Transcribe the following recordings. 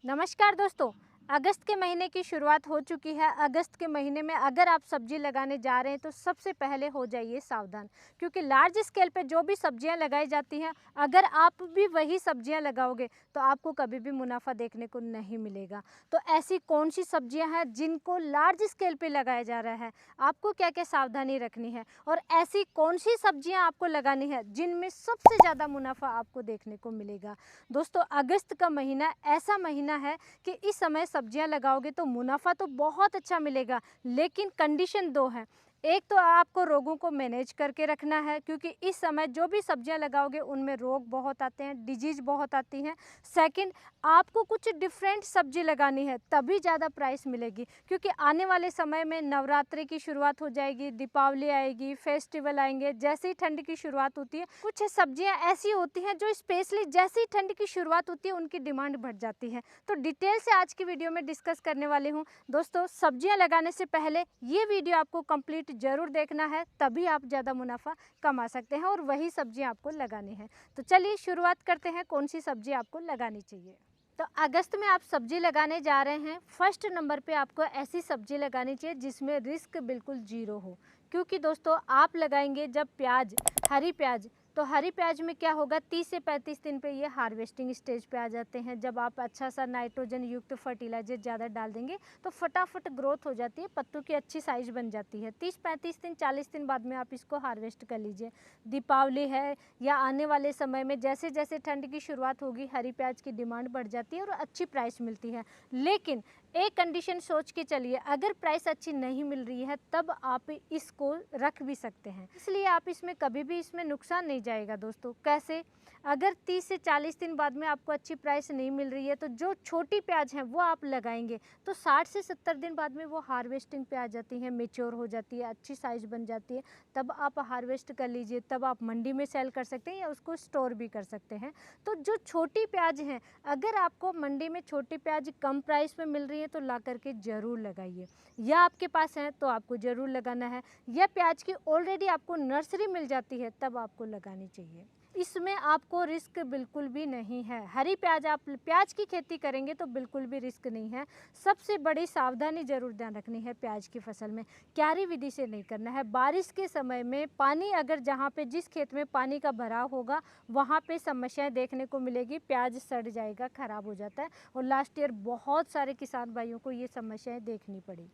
नमस्कार दोस्तों। अगस्त के महीने की शुरुआत हो चुकी है। अगस्त के महीने में अगर आप सब्जी लगाने जा रहे हैं तो सबसे पहले हो जाइए सावधान, क्योंकि लार्ज स्केल पे जो भी सब्जियां लगाई जाती हैं, अगर आप भी वही सब्जियां लगाओगे तो आपको कभी भी मुनाफा देखने को नहीं मिलेगा। तो ऐसी कौन सी सब्जियां हैं जिनको लार्ज स्केल पे लगाया जा रहा है, आपको क्या क्या सावधानी रखनी है, और ऐसी कौन सी सब्जियां आपको लगानी है जिनमें सबसे ज़्यादा मुनाफा आपको देखने को मिलेगा। दोस्तों, अगस्त का महीना ऐसा महीना है कि इस समय सब्जियां लगाओगे तो मुनाफा तो बहुत अच्छा मिलेगा, लेकिन कंडीशन दो है। एक तो आपको रोगों को मैनेज करके रखना है, क्योंकि इस समय जो भी सब्जियां लगाओगे उनमें रोग बहुत आते हैं, डिजीज बहुत आती हैं। सेकंड, आपको कुछ डिफरेंट सब्जी लगानी है, तभी ज़्यादा प्राइस मिलेगी, क्योंकि आने वाले समय में नवरात्रि की शुरुआत हो जाएगी, दीपावली आएगी, फेस्टिवल आएंगे। जैसे ही ठंड की शुरुआत होती है, कुछ सब्जियां ऐसी होती हैं जो स्पेशली जैसे ही ठंड की शुरुआत होती है उनकी डिमांड बढ़ जाती है। तो डिटेल से आज की वीडियो में डिस्कस करने वाली हूँ। दोस्तों, सब्जियां लगाने से पहले ये वीडियो आपको कंप्लीट जरूर देखना है, तभी आप ज़्यादा मुनाफा कमा सकते हैं और वही सब्जियां आपको लगानी है। तो चलिए शुरुआत करते हैं, कौन सी सब्जी आपको लगानी चाहिए। तो अगस्त में आप सब्जी लगाने जा रहे हैं, फर्स्ट नंबर पे आपको ऐसी सब्जी लगानी चाहिए जिसमें रिस्क बिल्कुल जीरो हो। क्योंकि दोस्तों, आप लगाएंगे जब प्याज, हरी प्याज, तो हरी प्याज में क्या होगा, 30 से 35 दिन पे ये हार्वेस्टिंग स्टेज पे आ जाते हैं। जब आप अच्छा सा नाइट्रोजन युक्त फर्टिलाइजर ज़्यादा डाल देंगे तो फटाफट ग्रोथ हो जाती है, पत्तों की अच्छी साइज बन जाती है। 30-35 दिन, 40 दिन बाद में आप इसको हार्वेस्ट कर लीजिए। दीपावली है या आने वाले समय में जैसे जैसे ठंड की शुरुआत होगी, हरी प्याज की डिमांड बढ़ जाती है और अच्छी प्राइस मिलती है। लेकिन एक कंडीशन सोच के चलिए, अगर प्राइस अच्छी नहीं मिल रही है तब आप इसको रख भी सकते हैं, इसलिए आप इसमें कभी भी इसमें नुकसान नहीं जाएगा। दोस्तों, कैसे? अगर 30 से 40 दिन बाद में आपको अच्छी प्राइस नहीं मिल रही है तो जो छोटी प्याज है वो आप लगाएंगे तो 60 से 70 दिन बाद में वो हार्वेस्टिंग पे आ जाती है, मेच्योर हो जाती है, अच्छी साइज बन जाती है। तब आप हार्वेस्ट कर लीजिए, तब आप मंडी में सेल कर सकते हैं या उसको स्टोर भी कर सकते हैं। तो जो छोटी प्याज हैं, अगर आपको मंडी में छोटी प्याज कम प्राइस में मिल रही है तो ला करके ज़रूर लगाइए, या आपके पास है तो आपको ज़रूर लगाना है, या प्याज की ऑलरेडी आपको नर्सरी मिल जाती है तब आपको लगानी चाहिए। इसमें आपको रिस्क बिल्कुल भी नहीं है। हरी प्याज, आप प्याज की खेती करेंगे तो बिल्कुल भी रिस्क नहीं है। सबसे बड़ी सावधानी जरूर ध्यान रखनी है, प्याज की फसल में क्यारी विधि से नहीं करना है। बारिश के समय में पानी, अगर जहाँ पे जिस खेत में पानी का भराव होगा वहाँ पे समस्याएं देखने को मिलेगी, प्याज सड़ जाएगा, खराब हो जाता है। और लास्ट ईयर बहुत सारे किसान भाइयों को ये समस्याएं देखनी पड़ी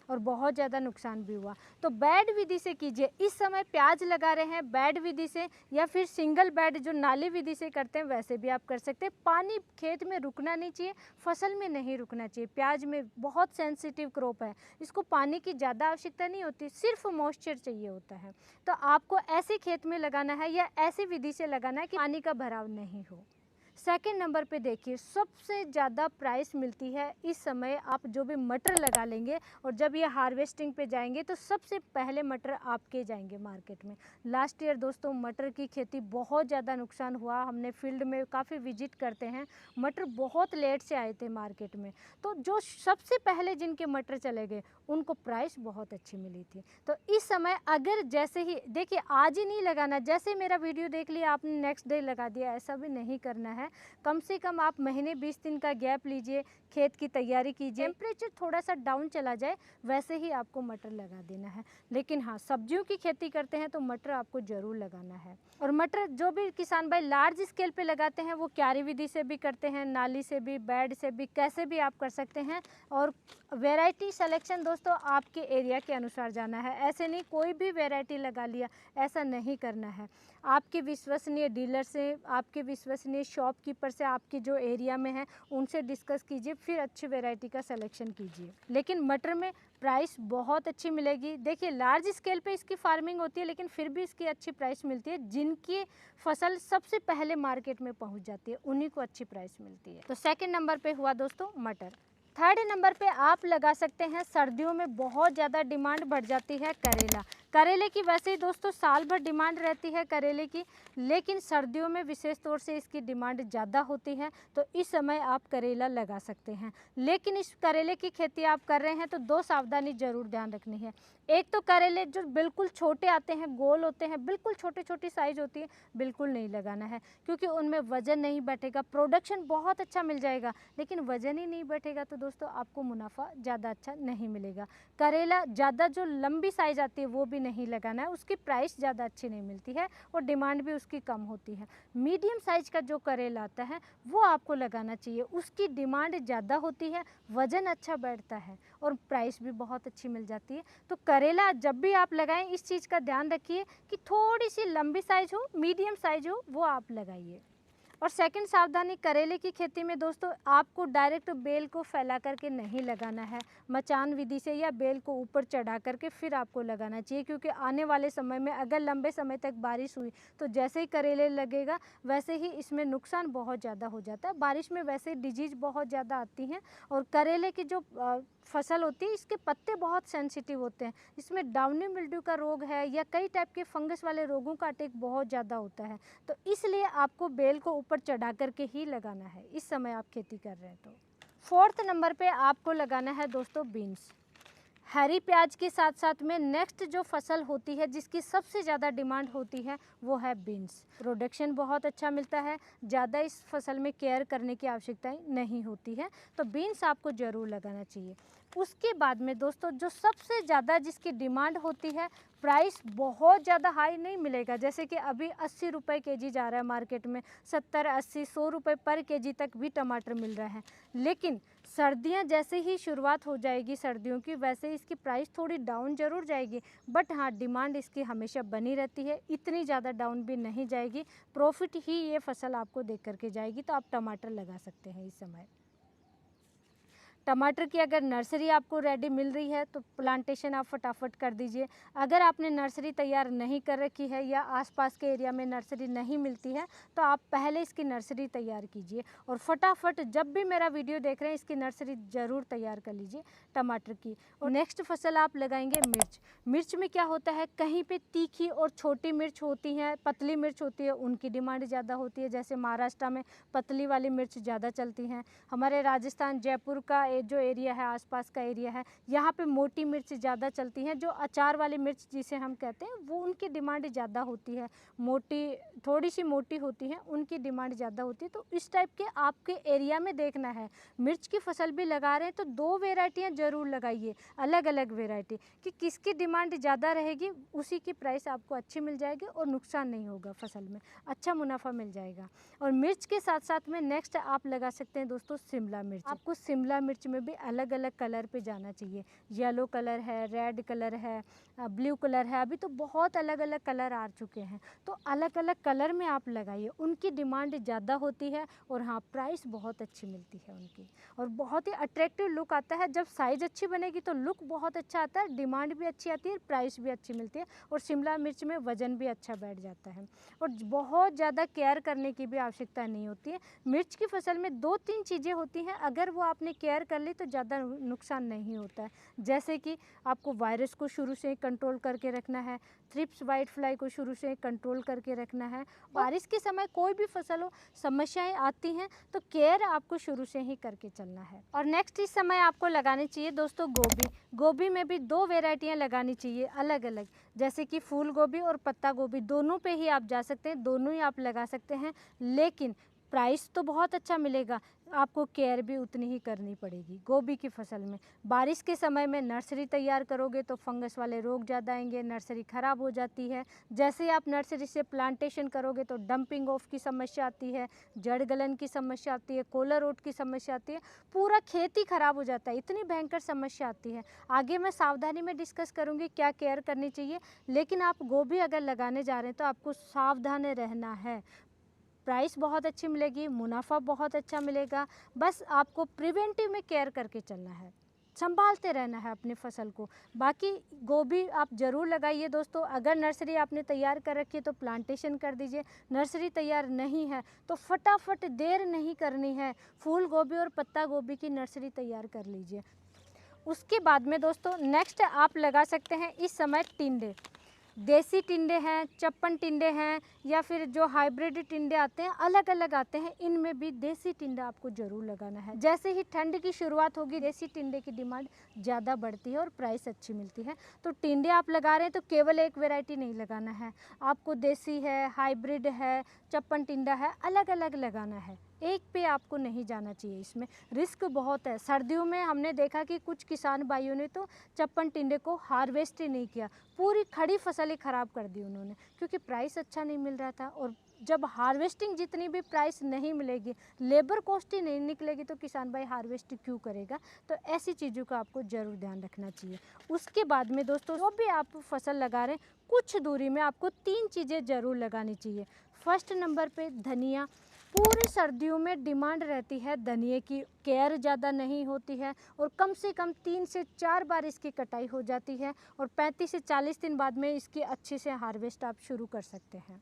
और बहुत ज़्यादा नुकसान भी हुआ। तो बेड विधि से कीजिए। इस समय प्याज लगा रहे हैं बेड विधि से, या फिर सिंगल बेड जो नाली विधि से करते हैं वैसे भी आप कर सकते हैं। पानी खेत में रुकना नहीं चाहिए, फसल में नहीं रुकना चाहिए। प्याज में बहुत सेंसिटिव क्रॉप है, इसको पानी की ज़्यादा आवश्यकता नहीं होती, सिर्फ मॉइस्चर चाहिए होता है। तो आपको ऐसे खेत में लगाना है या ऐसी विधि से लगाना है कि पानी का भराव नहीं हो। सेकेंड नंबर पे देखिए, सबसे ज़्यादा प्राइस मिलती है इस समय। आप जो भी मटर लगा लेंगे और जब ये हार्वेस्टिंग पे जाएंगे तो सबसे पहले मटर आपके जाएंगे मार्केट में। लास्ट ईयर दोस्तों मटर की खेती बहुत ज़्यादा नुकसान हुआ, हमने फील्ड में काफ़ी विजिट करते हैं, मटर बहुत लेट से आए थे मार्केट में। तो जो सबसे पहले जिनके मटर चले गए उनको प्राइस बहुत अच्छी मिली थी। तो इस समय अगर जैसे ही देखिए, आज ही नहीं लगाना, जैसे मेरा वीडियो देख लिया आपने नेक्स्ट डे लगा दिया, ऐसा भी नहीं करना है। कम से कम आप महीने 20 दिन का गैप लीजिए, खेत की तैयारी कीजिए, टेम्परेचर थोड़ा सा डाउन चला जाए वैसे ही आपको मटर लगा देना है। लेकिन हाँ, सब्जियों की खेती करते हैं तो मटर आपको ज़रूर लगाना है। और मटर जो भी किसान भाई लार्ज स्केल पे लगाते हैं वो क्यारी विधि से भी करते हैं, नाली से भी, बेड से भी, कैसे भी आप कर सकते हैं। और वैरायटी सिलेक्शन दोस्तों आपके एरिया के अनुसार जाना है, ऐसे नहीं कोई भी वैरायटी लगा लिया, ऐसा नहीं करना है। आपके विश्वसनीय डीलर से, आपके विश्वसनीय शॉपकीपर से, आपके जो एरिया में है उनसे डिस्कस कीजिए, फिर अच्छी वैरायटी का सिलेक्शन कीजिए। लेकिन मटर में प्राइस बहुत अच्छी मिलेगी। देखिए, लार्ज स्केल पे इसकी फार्मिंग होती है लेकिन फिर भी इसकी अच्छी प्राइस मिलती है। जिनकी फसल सबसे पहले मार्केट में पहुंच जाती है उन्हीं को अच्छी प्राइस मिलती है। तो सेकंड नंबर पे हुआ दोस्तों मटर। थर्ड नंबर पे आप लगा सकते हैं, सर्दियों में बहुत ज़्यादा डिमांड बढ़ जाती है, करेला। करेले की वैसे ही दोस्तों साल भर डिमांड रहती है करेले की, लेकिन सर्दियों में विशेष तौर से इसकी डिमांड ज़्यादा होती है, तो इस समय आप करेला लगा सकते हैं। लेकिन इस करेले की खेती आप कर रहे हैं तो 2 सावधानी ज़रूर ध्यान रखनी है। एक तो करेले जो बिल्कुल छोटे आते हैं, गोल होते हैं, बिल्कुल छोटी-छोटी साइज़ होती है, बिल्कुल नहीं लगाना है, क्योंकि उनमें वज़न नहीं बैठेगा। प्रोडक्शन बहुत अच्छा मिल जाएगा, लेकिन वज़न ही नहीं बैठेगा तो दोस्तों आपको मुनाफ़ा ज़्यादा अच्छा नहीं मिलेगा। करेला ज़्यादा जो लंबी साइज़ आती है वो भी नहीं लगाना है, उसकी प्राइस ज़्यादा अच्छी नहीं मिलती है और डिमांड भी उसकी कम होती है। मीडियम साइज़ का जो करेला आता है वो आपको लगाना चाहिए, उसकी डिमांड ज़्यादा होती है, वज़न अच्छा बैठता है और प्राइस भी बहुत अच्छी मिल जाती है। तो करेला जब भी आप लगाएं इस चीज़ का ध्यान रखिए कि थोड़ी सी लंबी साइज़ हो, मीडियम साइज़ हो, वो आप लगाइए। और सेकंड सावधानी करेले की खेती में दोस्तों आपको डायरेक्ट बेल को फैला करके नहीं लगाना है, मचान विधि से या बेल को ऊपर चढ़ा करके फिर आपको लगाना चाहिए, क्योंकि आने वाले समय में अगर लंबे समय तक बारिश हुई तो जैसे ही करेले लगेगा वैसे ही इसमें नुकसान बहुत ज़्यादा हो जाता है। बारिश में वैसे डिजीज़ बहुत ज़्यादा आती हैं और करेले की जो फसल होती है इसके पत्ते बहुत सेंसिटिव होते हैं, इसमें डाउनी मिल्ड्यू का रोग है या कई टाइप के फंगस वाले रोगों का अटैक बहुत ज़्यादा होता है, तो इसलिए आपको बेल को ऊपर चढ़ा करके ही लगाना है इस समय आप खेती कर रहे हैं तो। 4th नंबर पे आपको लगाना है दोस्तों बीन्स। हरी प्याज के साथ साथ में नेक्स्ट जो फसल होती है जिसकी सबसे ज़्यादा डिमांड होती है वो है बीन्स। प्रोडक्शन बहुत अच्छा मिलता है, ज़्यादा इस फसल में केयर करने की आवश्यकता नहीं होती है, तो बीन्स आपको ज़रूर लगाना चाहिए। उसके बाद में दोस्तों जो सबसे ज़्यादा जिसकी डिमांड होती है, प्राइस बहुत ज़्यादा हाई नहीं मिलेगा, जैसे कि अभी 80 रुपये केजी जा रहा है मार्केट में, 70, 80, 100 रुपये पर केजी तक भी टमाटर मिल रहा है। लेकिन सर्दियां जैसे ही शुरुआत हो जाएगी सर्दियों की, वैसे इसकी प्राइस थोड़ी डाउन ज़रूर जाएगी, बट हाँ डिमांड इसकी हमेशा बनी रहती है, इतनी ज़्यादा डाउन भी नहीं जाएगी, प्रॉफिट ही ये फसल आपको दे करके जाएगी। तो आप टमाटर लगा सकते हैं इस समय। टमाटर की अगर नर्सरी आपको रेडी मिल रही है तो प्लांटेशन आप फटाफट कर दीजिए। अगर आपने नर्सरी तैयार नहीं कर रखी है या आसपास के एरिया में नर्सरी नहीं मिलती है तो आप पहले इसकी नर्सरी तैयार कीजिए और फटाफट जब भी मेरा वीडियो देख रहे हैं इसकी नर्सरी ज़रूर तैयार कर लीजिए टमाटर की। और नेक्स्ट फसल आप लगाएंगे मिर्च। मिर्च में क्या होता है, कहीं पर तीखी और छोटी मिर्च होती हैं, पतली मिर्च होती है, उनकी डिमांड ज़्यादा होती है। जैसे महाराष्ट्र में पतली वाली मिर्च ज़्यादा चलती हैं, हमारे राजस्थान जयपुर का जो एरिया है, आसपास का एरिया है, यहाँ पे मोटी मिर्च ज़्यादा चलती हैं। जो अचार वाली मिर्च जिसे हम कहते हैं वो उनकी डिमांड ज़्यादा होती है, मोटी थोड़ी सी मोटी होती हैं, उनकी डिमांड ज़्यादा होती है। तो इस टाइप के आपके एरिया में देखना है। मिर्च की फसल भी लगा रहे हैं तो 2 वेराइटियाँ ज़रूर लगाइए, अलग अलग वेराइटी, कि किसकी डिमांड ज़्यादा रहेगी उसी की प्राइस आपको अच्छी मिल जाएगी और नुकसान नहीं होगा, फसल में अच्छा मुनाफा मिल जाएगा। और मिर्च के साथ साथ में नेक्स्ट आप लगा सकते हैं दोस्तों शिमला मिर्च। आपको शिमला मिर्च में भी अलग अलग कलर पे जाना चाहिए, येलो कलर है, रेड कलर है, ब्लू कलर है, अभी तो बहुत अलग अलग कलर आ चुके हैं, तो अलग अलग कलर में आप लगाइए, उनकी डिमांड ज़्यादा होती है और हाँ प्राइस बहुत अच्छी मिलती है उनकी और बहुत ही अट्रैक्टिव लुक आता है। जब साइज़ अच्छी बनेगी तो लुक बहुत अच्छा आता है, डिमांड भी अच्छी आती है, प्राइस भी अच्छी मिलती है और शिमला मिर्च में वज़न भी अच्छा बैठ जाता है और बहुत ज़्यादा केयर करने की भी आवश्यकता नहीं होती है। मिर्च की फसल में 2-3 चीज़ें होती हैं, अगर वो आपने केयर कर ली तो ज़्यादा नुकसान नहीं होता है। जैसे कि आपको वायरस को शुरू से ही कंट्रोल करके रखना है, थ्रिप्स वाइट फ्लाई को शुरू से ही कंट्रोल करके रखना है। बारिश के समय कोई भी फसल हो, समस्याएं आती हैं तो केयर आपको शुरू से ही करके चलना है। और नेक्स्ट इस समय आपको लगानी चाहिए दोस्तों गोभी। गोभी में भी 2 वेराइटियाँ लगानी चाहिए अलग अलग, जैसे कि फूल गोभी और पत्ता गोभी, दोनों पे ही आप जा सकते हैं, दोनों ही आप लगा सकते हैं, लेकिन प्राइस तो बहुत अच्छा मिलेगा, आपको केयर भी उतनी ही करनी पड़ेगी। गोभी की फसल में बारिश के समय में नर्सरी तैयार करोगे तो फंगस वाले रोग ज़्यादा आएंगे, नर्सरी ख़राब हो जाती है। जैसे ही आप नर्सरी से प्लांटेशन करोगे तो डंपिंग ऑफ की समस्या आती है, जड़ गलन की समस्या आती है, कोलर रोट की समस्या आती है, पूरा खेती ख़राब हो जाता है, इतनी भयंकर समस्या आती है। आगे मैं सावधानी में डिस्कस करूँगी क्या केयर करनी चाहिए, लेकिन आप गोभी अगर लगाने जा रहे हैं तो आपको सावधान रहना है। प्राइस बहुत अच्छी मिलेगी, मुनाफा बहुत अच्छा मिलेगा, बस आपको प्रिवेंटिव में केयर करके चलना है, संभालते रहना है अपनी फसल को। बाकी गोभी आप ज़रूर लगाइए दोस्तों। अगर नर्सरी आपने तैयार कर रखी है तो प्लांटेशन कर दीजिए, नर्सरी तैयार नहीं है तो फटाफट देर नहीं करनी है, फूल गोभी और पत्ता गोभी की नर्सरी तैयार कर लीजिए। उसके बाद में दोस्तों नेक्स्ट आप लगा सकते हैं इस समय टिंडे। देसी टिंडे हैं, चप्पन टिंडे हैं, या फिर जो हाइब्रिड टिंडे आते हैं अलग अलग आते हैं, इनमें भी देसी टिंडा आपको ज़रूर लगाना है। जैसे ही ठंड की शुरुआत होगी देसी टिंडे की डिमांड ज़्यादा बढ़ती है और प्राइस अच्छी मिलती है। तो टिंडे आप लगा रहे हैं तो केवल एक वैरायटी नहीं लगाना है, आपको देसी है, हाइब्रिड है, चप्पन टिंडा है, अलग अलग लगाना है। एक पे आपको नहीं जाना चाहिए, इसमें रिस्क बहुत है। सर्दियों में हमने देखा कि कुछ किसान भाइयों ने तो चप्पन टिंडे को हार्वेस्ट ही नहीं किया, पूरी खड़ी फसल ही ख़राब कर दी उन्होंने, क्योंकि प्राइस अच्छा नहीं मिल रहा था। और जब हार्वेस्टिंग जितनी भी प्राइस नहीं मिलेगी, लेबर कॉस्ट ही नहीं निकलेगी, तो किसान भाई हार्वेस्ट क्यों करेगा। तो ऐसी चीज़ों का आपको ज़रूर ध्यान रखना चाहिए। उसके बाद में दोस्तों जो भी आप फसल लगा रहे हैं, कुछ दूरी में आपको 3 चीज़ें ज़रूर लगानी चाहिए। फर्स्ट नंबर पे धनिया। पूरी सर्दियों में डिमांड रहती है धनिए की, केयर ज़्यादा नहीं होती है और कम से कम 3 से 4 बार इसकी कटाई हो जाती है और 35 से 40 दिन बाद में इसकी अच्छे से हार्वेस्ट आप शुरू कर सकते हैं।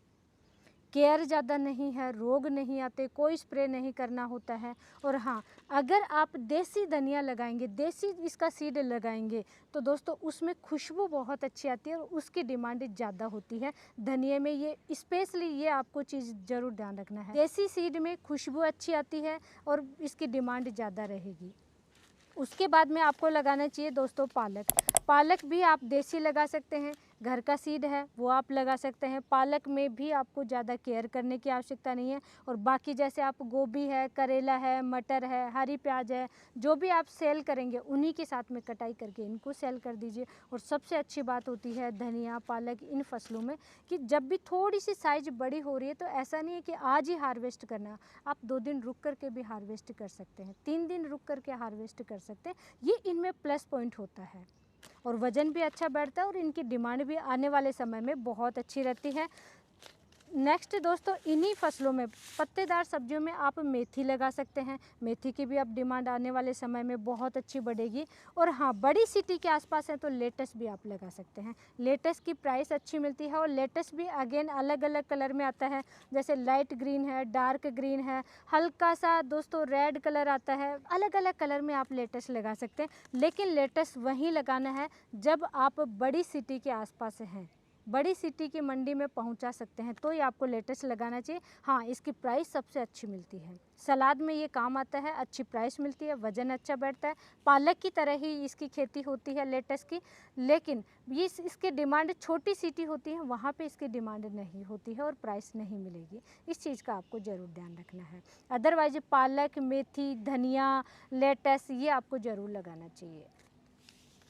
केयर ज़्यादा नहीं है, रोग नहीं आते, कोई स्प्रे नहीं करना होता है। और हाँ, अगर आप देसी धनिया लगाएंगे, देसी इसका सीड लगाएंगे, तो दोस्तों उसमें खुशबू बहुत अच्छी आती है और उसकी डिमांड ज़्यादा होती है धनिए में। ये स्पेशली ये आपको चीज़ ज़रूर ध्यान रखना है, देसी सीड में खुशबू अच्छी आती है और इसकी डिमांड ज़्यादा रहेगी। उसके बाद में आपको लगाना चाहिए दोस्तों पालक। पालक भी आप देसी लगा सकते हैं, घर का सीड है वो आप लगा सकते हैं। पालक में भी आपको ज़्यादा केयर करने की आवश्यकता नहीं है। और बाकी जैसे आप गोभी है, करेला है, मटर है, हरी प्याज है, जो भी आप सेल करेंगे उन्हीं के साथ में कटाई करके इनको सेल कर दीजिए। और सबसे अच्छी बात होती है धनिया, पालक, इन फसलों में कि जब भी थोड़ी सी साइज बड़ी हो रही है तो ऐसा नहीं है कि आज ही हार्वेस्ट करना, आप 2 दिन रुक करके भी हार्वेस्ट कर सकते हैं, 3 दिन रुक करके हार्वेस्ट कर सकते हैं। ये इनमें प्लस पॉइंट होता है और वज़न भी अच्छा बढ़ता है और इनकी डिमांड भी आने वाले समय में बहुत अच्छी रहती है। नेक्स्ट दोस्तों इन्हीं फसलों में पत्तेदार सब्जियों में आप मेथी लगा सकते हैं। मेथी की भी अब डिमांड आने वाले समय में बहुत अच्छी बढ़ेगी। और हाँ, बड़ी सिटी के आसपास है तो लेटस भी आप लगा सकते हैं। लेटस की प्राइस अच्छी मिलती है और लेटस भी अगेन अलग अलग कलर में आता है, जैसे लाइट ग्रीन है, डार्क ग्रीन है, हल्का सा दोस्तों रेड कलर आता है। अलग अलग कलर में आप लेटस लगा सकते हैं, लेकिन लेटस वहीं लगाना है जब आप बड़ी सिटी के आसपास हैं, बड़ी सिटी की मंडी में पहुंचा सकते हैं, तो ये आपको लेटेस्ट लगाना चाहिए। हाँ, इसकी प्राइस सबसे अच्छी मिलती है, सलाद में ये काम आता है, अच्छी प्राइस मिलती है, वज़न अच्छा बैठता है। पालक की तरह ही इसकी खेती होती है लेटेस्ट की, लेकिन ये इसकी डिमांड छोटी सिटी होती है, वहाँ पे इसकी डिमांड नहीं होती है और प्राइस नहीं मिलेगी। इस चीज़ का आपको ज़रूर ध्यान रखना है। अदरवाइज पालक, मेथी, धनिया, लेटस ये आपको ज़रूर लगाना चाहिए।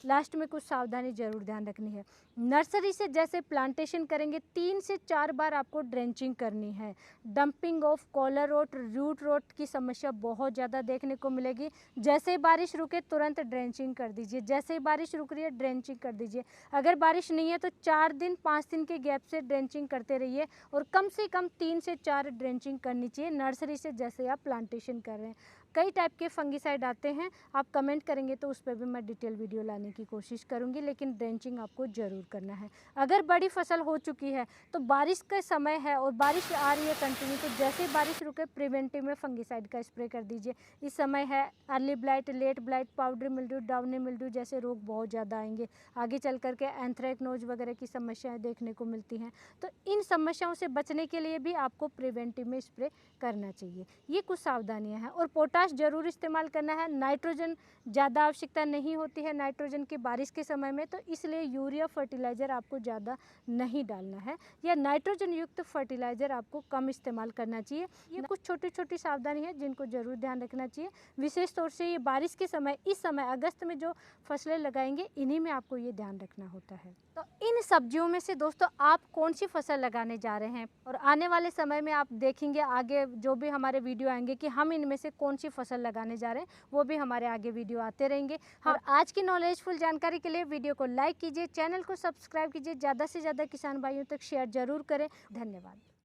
लास्ट में कुछ सावधानी ज़रूर ध्यान रखनी है। नर्सरी से जैसे प्लांटेशन करेंगे 3 से 4 बार आपको ड्रेंचिंग करनी है। Dumping of collar rot, root rot की समस्या बहुत ज़्यादा देखने को मिलेगी। जैसे ही बारिश रुके तुरंत ड्रेंचिंग कर दीजिए, जैसे ही बारिश रुक रही है ड्रेंचिंग कर दीजिए। अगर बारिश नहीं है तो 4 दिन 5 दिन के गैप से ड्रेंचिंग करते रहिए और कम से कम 3 से 4 ड्रेंचिंग करनी चाहिए नर्सरी से जैसे आप प्लांटेशन कर रहे हैं। कई टाइप के फंगिसाइड आते हैं, आप कमेंट करेंगे तो उस पर भी मैं डिटेल वीडियो लाने की कोशिश करूंगी, लेकिन ड्रेंचिंग आपको ज़रूर करना है। अगर बड़ी फसल हो चुकी है तो बारिश का समय है और बारिश आ रही है कंटिन्यू, तो जैसे ही बारिश रुके प्रिवेंटिव में फंगिसाइड का स्प्रे कर दीजिए। इस समय है early blight, late blight, powder mildew, downy mildew जैसे रोग बहुत ज़्यादा आएंगे। आगे चल करके एंथ्रेक्नोज वगैरह की समस्याएँ देखने को मिलती हैं, तो इन समस्याओं से बचने के लिए भी आपको प्रिवेंटिव में स्प्रे करना चाहिए। ये कुछ सावधानियाँ हैं। और पोटाश जरूर इस्तेमाल करना है। नाइट्रोजन ज़्यादा आवश्यकता नहीं होती है नाइट्रोजन की बारिश के समय में, तो इसलिए यूरिया फर्टिलाइज़र आपको ज़्यादा नहीं डालना है या नाइट्रोजन युक्त फर्टिलाइज़र आपको कम इस्तेमाल करना चाहिए। ये कुछ छोटी छोटी सावधानी है जिनको ज़रूर ध्यान रखना चाहिए। विशेष तौर से ये बारिश के समय, इस समय अगस्त में जो फसलें लगाएंगे इन्हीं में आपको ये ध्यान रखना होता है। तो इन सब्जियों में से दोस्तों आप कौन सी फसल लगाने जा रहे हैं, और आने वाले समय में आप देखेंगे आगे जो भी हमारे वीडियो आएंगे कि हम इनमें से कौन सी फसल लगाने जा रहे हैं, वो भी हमारे आगे वीडियो आते रहेंगे। और आज की नॉलेजफुल जानकारी के लिए वीडियो को लाइक कीजिए, चैनल को सब्सक्राइब कीजिए, ज़्यादा से ज़्यादा किसान भाइयों तक शेयर जरूर करें। धन्यवाद।